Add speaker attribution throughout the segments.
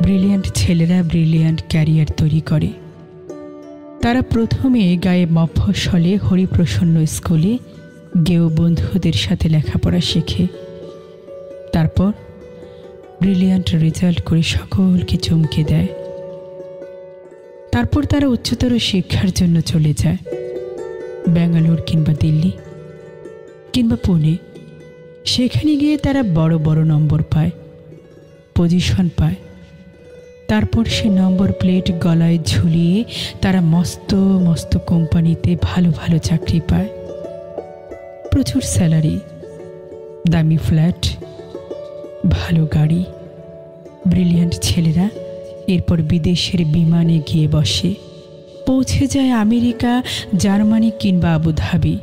Speaker 1: Brilliant ছেলেরা brilliant career তৈরি করে। তারা প্রথমে গায়ে মফস্বলে হরিপ্রসন্ন স্কুলে গেও বন্ধুদের সাথে লেখাপড়া শেখে। তারপর ব্রিলিয়ান্ট রেজাল্ট করে সকলকে চমকে দেয়। তারপর তারা উচ্চতর শিক্ষার জন্য চলে যায় ব্যাঙ্গালোর কিংবা দিল্লি কিংবা পুনে। সেখানে গিয়ে তারা বড় বড় নম্বর পায়, পজিশন পায়। তারপর সে নম্বর প্লেট গলায় ঝুলিয়ে তারা মস্ত মস্ত কোম্পানিতে ভালো ভালো চাকরি পায়, প্রচুর স্যালারি, দামি ফ্ল্যাট, ভালো গাড়ি। ব্রিলিয়ান্ট ছেলেরা এরপর বিদেশের বিমানে গিয়ে বসে, পৌঁছে যায় আমেরিকা, জার্মানি কিংবা আবুধাবি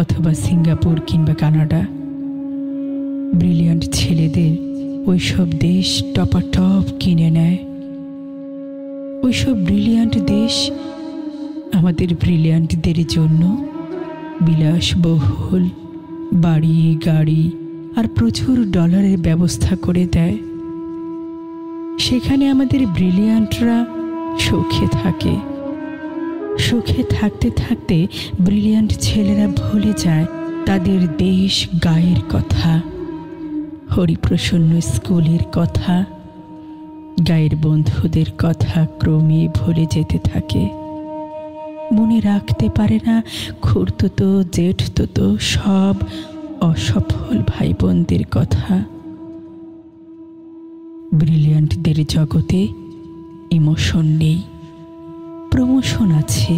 Speaker 1: অথবা সিঙ্গাপুর কিংবা কানাডা। ব্রিলিয়ান্ট ছেলেদের ওইসব দেশ টপাটপ কিনে নেয়। ওইসব ব্রিলিয়ান্ট দেশ আমাদের ব্রিলিয়ান্টদের জন্য বিলাসবহুল বাড়ি, গাড়ি আর প্রচুর ডলারের ব্যবস্থা করে দেয়। সেখানে আমাদের ব্রিলিয়ান্টরা সুখে থাকে। সুখে থাকতে থাকতে ব্রিলিয়ান্ট ছেলেরা ভুলে যায় তাদের দেশ গায়ের কথা, হরিপ্রসন্ন স্কুলের কথা, গায়ের বন্ধুদের কথা ক্রমে ভুলে যেতে থাকে। মনে রাখতে পারে না খুড়তুতো জেঠতুতো সব অসফল ভাই বোনদের কথা। ব্রিলিয়ান্টদের জগতে ইমোশন নেই, প্রমোশন আছে।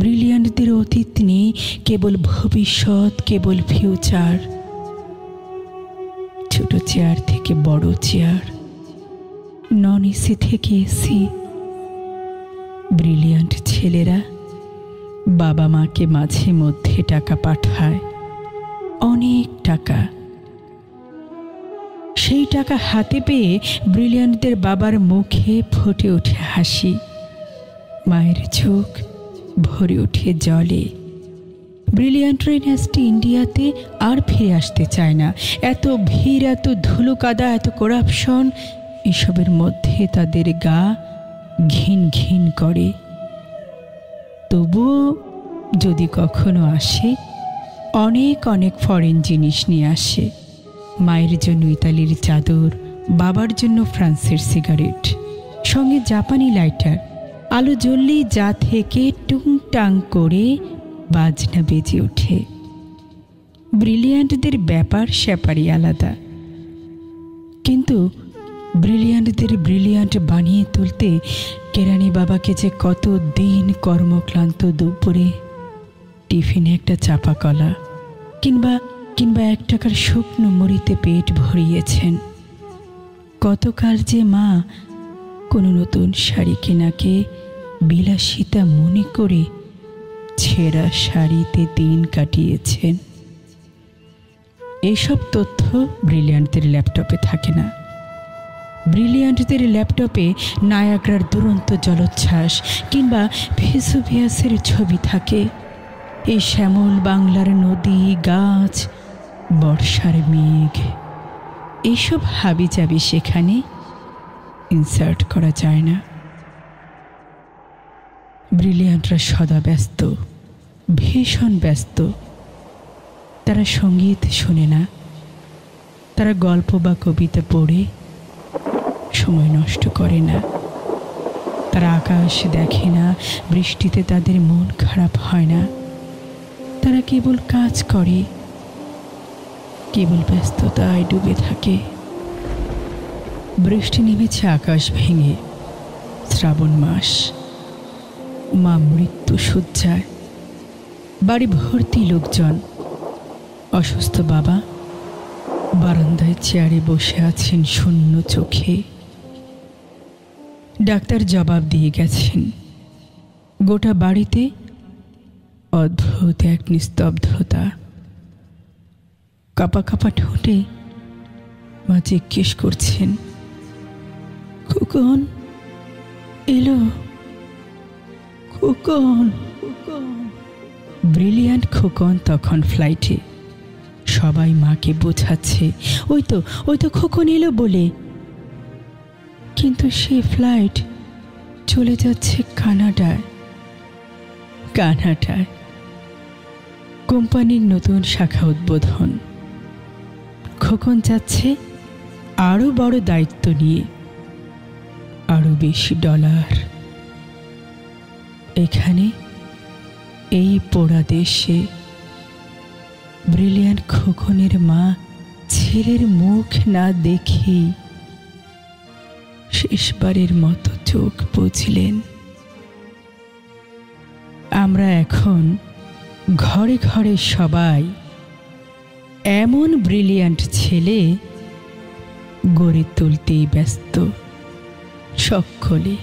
Speaker 1: ব্রিলিয়ান্টদের অতীত নেই, কেবল ভবিষ্যৎ, কেবল ফিউচার। ছোট চেয়ার থেকে বড় চেয়ার, নন এসি থেকে এসি। ব্রিলিয়ান্ট ছেলেরা বাবা মাকে মাঝে মধ্যে টাকা পাঠায়, অনেক টাকা। সেই টাকা হাতে পেয়ে ব্রিলিয়ান্টদের বাবার মুখে ফুটে ওঠে হাসি, মায়ের চোখ ভরে ওঠে জলে। ব্রিলিয়ান্ট রেনাস্টি ইন্ডিয়াতে আর ফিরে আসতে চায় না। এত ভিড়, এত ধুলো কাদা, এত করাপশন, এসবের মধ্যে তাদের গা ঘিন ঘিন করে। তবুও যদি কখনো আসে, অনেক অনেক ফরেন জিনিস নিয়ে আসে। মায়ের জন্য ইতালির চাদর, বাবার জন্য ফ্রান্সের সিগারেট, সঙ্গে জাপানি লাইটার। আলো জ্বললেই যা থেকে টুংটাং করে বাজনা বেজে ওঠে। ব্রিলিয়ান্টদের ব্যাপার স্যাপারই আলাদা, কিন্তু ব্রিলিয়ান্টদের ব্রিলিয়ান্ট বানিয়ে তুলতে কেরানি বাবাকে যে কত দিন কর্মক্লান্ত দুপুরে টিফিনে একটা চাপা কলা কিংবা 1 টাকার শুকনো মুড়িতে পেট ভরিয়েছেন। কতকাল যে মা কোনো নতুন শাড়ি কেনাকে বিলাসিতা মনে করে ছেঁড়া শাড়িতে দিন কাটিয়েছেন। এসব তথ্য ব্রিলিয়ান্টদের ল্যাপটপে থাকে না। ব্রিলিয়ান্টদের ল্যাপটপে নায়াগ্রার দুরন্ত জলোচ্ছ্বাস কিংবা ভেসুভিয়াসের ছবি থাকে। এই শ্যামল বাংলার নদী, গাছ, বর্ষার মেঘ, এইসব হাবিজাবি সেখানে ইনসার্ট করা যায় না। ব্রিলিয়ান্টরা সদা ব্যস্ত, ভীষণ ব্যস্ত। তারা সঙ্গীত শোনে না, তারা গল্প বা কবিতা পড়ে সময় নষ্ট করে না। তারা আকাশ দেখে না, বৃষ্টিতে তাদের মন খারাপ হয় না। তারা কেবল কাজ করে, কেবল ব্যস্ততায় ডুবে থাকে। বৃষ্টি নেমেছে আকাশ ভেঙে, শ্রাবণ মাস। মা মৃত্যু শয্যায়, বাড়ি ভর্তি লোকজন। অসুস্থ বাবা বারান্দায় চেয়ারে বসে আছেন শূন্য চোখে। ডাক্তার জবাব দিয়ে গেছেন। গোটা বাড়িতে অদ্ভুত এক নিস্তব্ধতা। কাপা কাপা ঠোঁটে মা জিজ্ঞেস করছেন, খোকন এলো? খোকন? ব্রিলিয়ান্ট খোকন তখন ফ্লাইটে। সবাই মাকে বোঝাচ্ছে, ওই তো খোকন এলো বলে। কিন্তু সেই ফ্লাইট চলে যাচ্ছে কানাডায়। কানাডায় কোম্পানির নতুন শাখা উদ্বোধন। খোকন যাচ্ছে আরো বড় দায়িত্ব নিয়ে, আরো বেশি ডলার। এখানে এই পোড়া দেশে ব্রিলিয়ান্ট খোকনের মা ছেলের মুখ না দেখেই শেষবারের মতো চোখ বুঝলেন। আমরা এখন ঘরে ঘরে সবাই এমন ব্রিলিয়ান্ট ছেলে গড়ে তুলতেই ব্যস্ত সকলে।